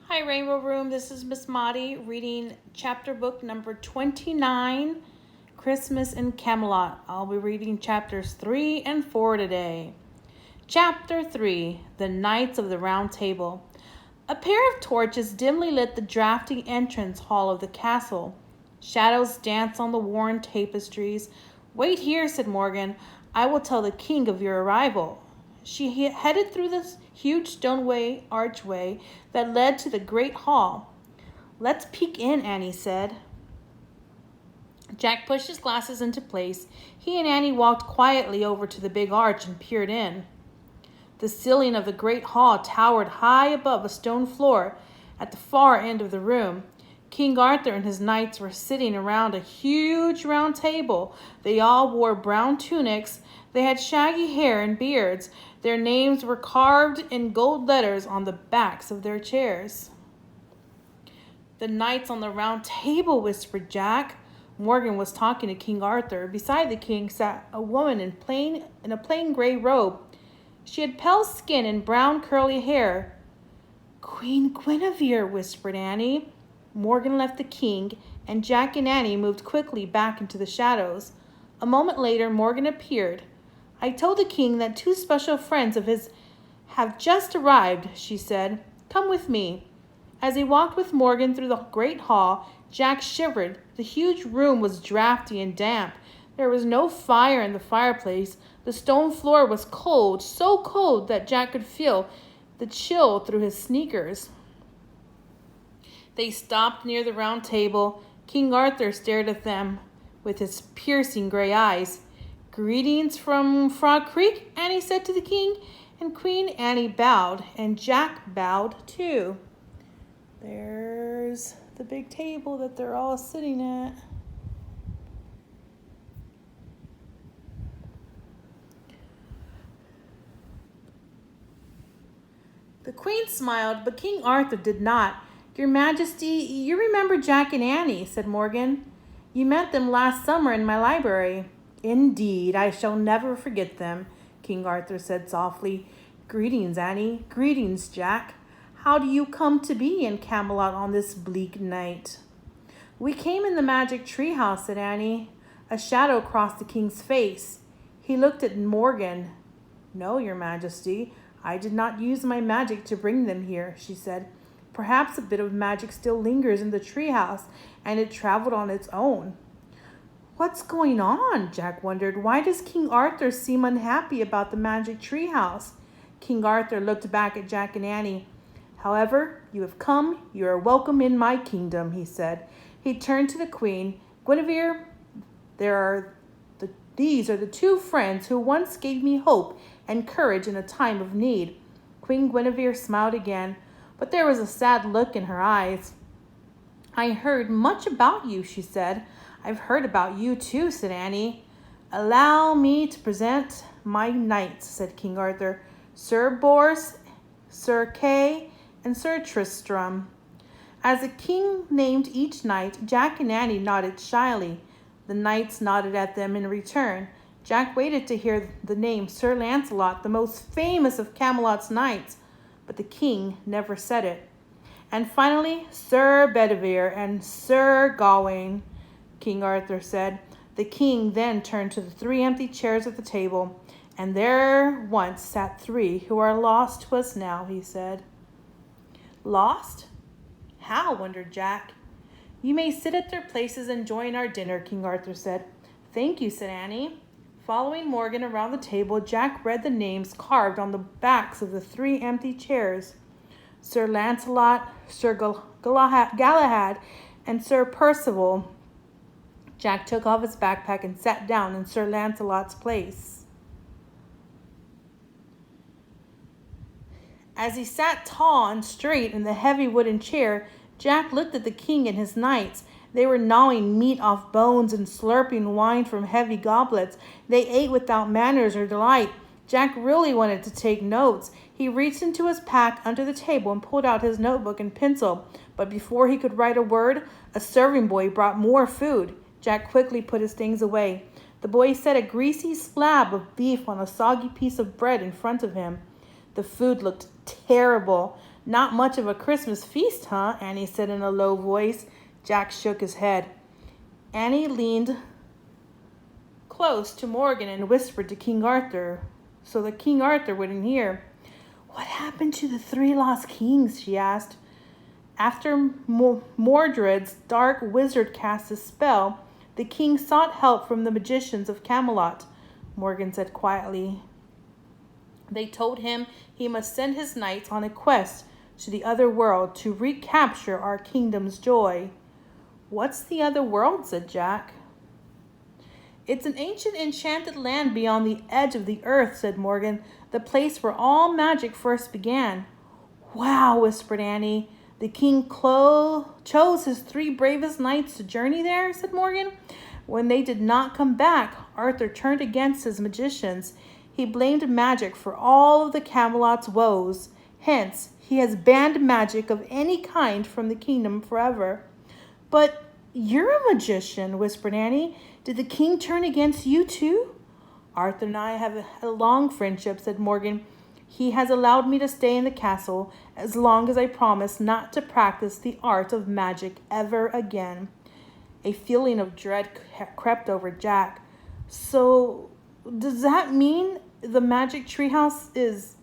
Hi, Rainbow Room. This is Miss Maddie reading chapter book number 29, Christmas in Camelot. I'll be reading chapters 3 and 4 today. Chapter 3, The Knights of the Round Table. A pair of torches dimly lit the drafty entrance hall of the castle. Shadows danced on the worn tapestries. "Wait here," said Morgan. "I will tell the king of your arrival." She headed through this huge stone archway that led to the great hall. "Let's peek in," Annie said. Jack pushed his glasses into place. He and Annie walked quietly over to the big arch and peered in. The ceiling of the great hall towered high above a stone floor at the far end of the room. King Arthur and his knights were sitting around a huge round table. They all wore brown tunics. They had shaggy hair and beards. Their names were carved in gold letters on the backs of their chairs. "The knights on the round table," whispered Jack. Morgan was talking to King Arthur. Beside the king sat a woman in a plain gray robe. She had pale skin and brown curly hair. "Queen Guinevere," whispered Annie. Morgan left the king, and Jack and Annie moved quickly back into the shadows. A moment later, Morgan appeared. "I told the king that two special friends of his have just arrived," she said. "Come with me." As he walked with Morgan through the great hall, Jack shivered. The huge room was drafty and damp. There was no fire in the fireplace. The stone floor was cold, so cold that Jack could feel the chill through his sneakers. They stopped near the round table. King Arthur stared at them with his piercing gray eyes. "Greetings from Frog Creek," Annie said to the king, and Queen Annie bowed, and Jack bowed too. There's the big table that they're all sitting at. The queen smiled, but King Arthur did not. "Your Majesty, you remember Jack and Annie," said Morgan. "You met them last summer in my library." "Indeed, I shall never forget them," King Arthur said softly. "Greetings, Annie. Greetings, Jack. How do you come to be in Camelot on this bleak night?" "We came in the magic treehouse," said Annie. A shadow crossed the king's face. He looked at Morgan. "No, your Majesty, I did not use my magic to bring them here," she said. "Perhaps a bit of magic still lingers in the treehouse, and it traveled on its own." "What's going on?" Jack wondered. "Why does King Arthur seem unhappy about the magic treehouse?" King Arthur looked back at Jack and Annie. "However you have come, you are welcome in my kingdom," he said. He turned to the queen. "Guinevere, these are the two friends who once gave me hope and courage in a time of need." Queen Guinevere smiled again, but there was a sad look in her eyes. "I heard much about you," she said. "I've heard about you too," said Annie. "Allow me to present my knights," said King Arthur. "Sir Bors, Sir Kay, and Sir Tristram." As the king named each knight, Jack and Annie nodded shyly. The knights nodded at them in return. Jack waited to hear the name Sir Lancelot, the most famous of Camelot's knights, but the king never said it. "And finally, Sir Bedivere and Sir Gawain," King Arthur said. The king then turned to the three empty chairs at the table. "And there once sat three who are lost to us now," he said. "Lost? How?" wondered Jack. "You may sit at their places and join our dinner," King Arthur said. "Thank you," said Annie. Following Morgan around the table, Jack read the names carved on the backs of the three empty chairs. Sir Lancelot, Sir Galahad, and Sir Percival. Jack took off his backpack and sat down in Sir Lancelot's place. As he sat tall and straight in the heavy wooden chair, Jack looked at the king and his knights. They were gnawing meat off bones and slurping wine from heavy goblets. They ate without manners or delight. Jack really wanted to take notes. He reached into his pack under the table and pulled out his notebook and pencil. But before he could write a word, a serving boy brought more food. Jack quickly put his things away. The boy set a greasy slab of beef on a soggy piece of bread in front of him. The food looked terrible. Not much of a Christmas feast, huh? Annie said in a low voice. Jack shook his head. Annie leaned close to Morgan and whispered to King Arthur, so that King Arthur wouldn't hear. What happened to the 3 lost kings? She asked. After Mordred's dark wizard cast a spell, the king sought help from the magicians of Camelot, Morgan said quietly. They told him he must send his knights on a quest to the other world to recapture our kingdom's joy. What's the other world? Said Jack. It's an ancient enchanted land beyond the edge of the earth, said Morgan, the place where all magic first began. Wow, whispered Annie. The king chose his 3 bravest knights to journey there, said Morgan. When they did not come back, Arthur turned against his magicians. He blamed magic for all of the Camelot's woes. Hence, he has banned magic of any kind from the kingdom forever. But you're a magician, whispered Annie. Did the king turn against you too? Arthur and I have a long friendship, said Morgan. He has allowed me to stay in the castle as long as I promise not to practice the art of magic ever again. A feeling of dread crept over Jack. So, does that mean the magic treehouse is...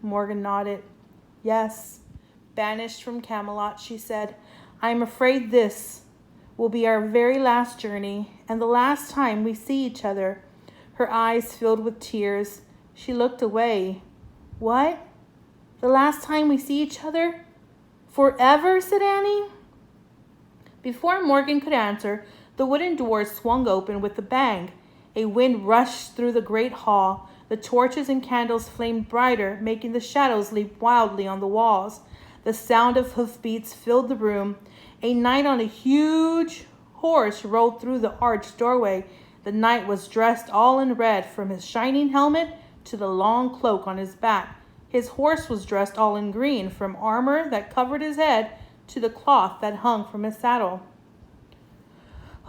Morgan nodded. Yes, banished from Camelot, she said. I am afraid this will be our very last journey and the last time we see each other. Her eyes filled with tears. She looked away. What? The last time we see each other? Forever, said Annie. Before Morgan could answer, the wooden doors swung open with a bang. A wind rushed through the great hall. The torches and candles flamed brighter, making the shadows leap wildly on the walls. The sound of hoofbeats filled the room. A knight on a huge horse rolled through the arched doorway. The knight was dressed all in red, from his shining helmet to the long cloak on his back. His horse was dressed all in green, from armor that covered his head to the cloth that hung from his saddle.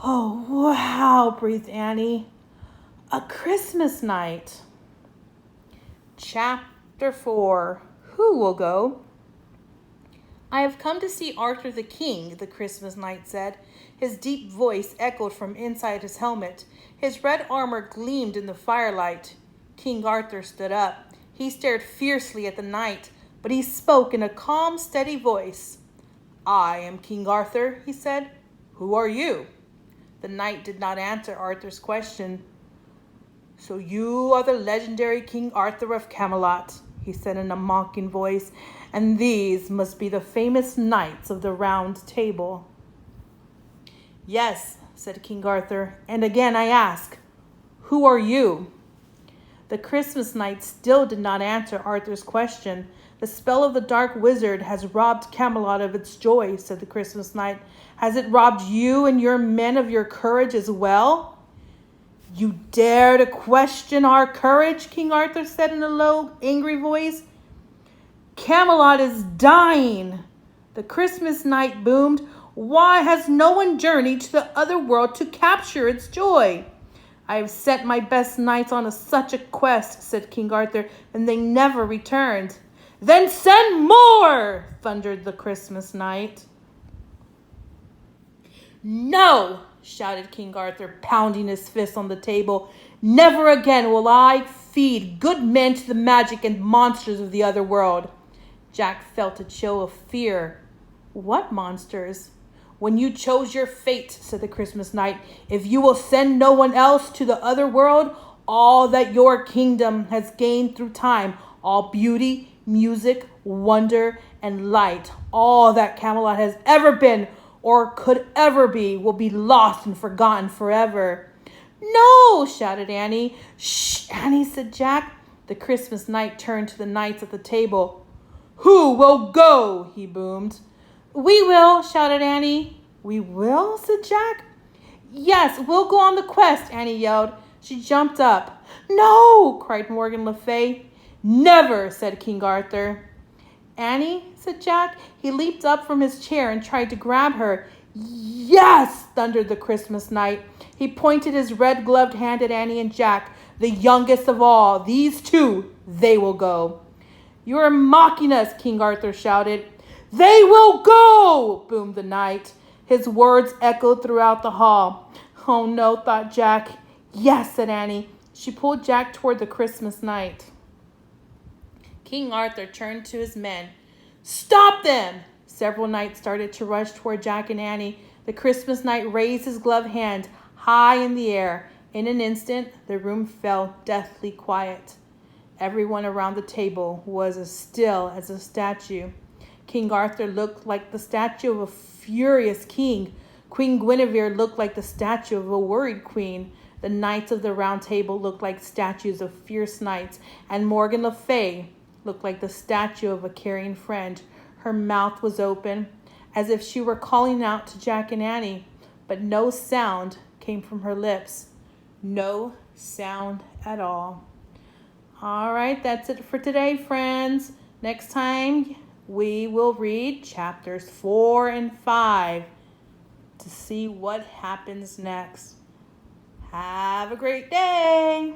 Oh, wow, breathed Annie. A Christmas night. Chapter 4. Who will go? I have come to see Arthur the King, the Christmas knight said. His deep voice echoed from inside his helmet. His red armor gleamed in the firelight. King Arthur stood up. He stared fiercely at the knight, but he spoke in a calm, steady voice. I am King Arthur, he said. Who are you? The knight did not answer Arthur's question. So you are the legendary King Arthur of Camelot, he said in a mocking voice, and these must be the famous knights of the Round Table. Yes, said King Arthur, and again I ask, who are you? The Christmas knight still did not answer Arthur's question. The spell of the dark wizard has robbed Camelot of its joy, said the Christmas knight. Has it robbed you and your men of your courage as well? You dare to question our courage, King Arthur said in a low, angry voice. Camelot is dying. The Christmas knight boomed. Why has no one journeyed to the other world to capture its joy? I have sent my best knights on such a quest, said King Arthur, and they never returned. Then send more, thundered the Christmas knight. No, shouted King Arthur, pounding his fist on the table. Never again will I feed good men to the magic and monsters of the other world. Jack felt a chill of fear. What monsters? When you chose your fate, said the Christmas knight, if you will send no one else to the other world, all that your kingdom has gained through time, all beauty, music, wonder, and light, all that Camelot has ever been or could ever be, will be lost and forgotten forever. No, shouted Annie. Shh, Annie, said Jack. The Christmas knight turned to the knights at the table. Who will go? He boomed. We will, shouted Annie. We will, said Jack. Yes, we'll go on the quest, Annie yelled. She jumped up. No, cried Morgan Le Fay. Never, said King Arthur. Annie, said Jack. He leaped up from his chair and tried to grab her. Yes, thundered the Christmas knight. He pointed his red-gloved hand at Annie and Jack, the youngest of all. These two, they will go. "You are mocking us," King Arthur shouted. "They will go," boomed the knight. His words echoed throughout the hall. "Oh no," thought Jack. "Yes," said Annie. She pulled Jack toward the Christmas knight. King Arthur turned to his men. "Stop them!" Several knights started to rush toward Jack and Annie. The Christmas knight raised his gloved hand high in the air. In an instant, the room fell deathly quiet. Everyone around the table was as still as a statue. King Arthur looked like the statue of a furious king. Queen Guinevere looked like the statue of a worried queen. The knights of the round table looked like statues of fierce knights, and Morgan Le Fay looked like the statue of a caring friend. Her mouth was open, as if she were calling out to Jack and Annie, but no sound came from her lips. No sound at all. All right, that's it for today, friends. Next time, we will read chapters 4 and 5 to see what happens next. Have a great day.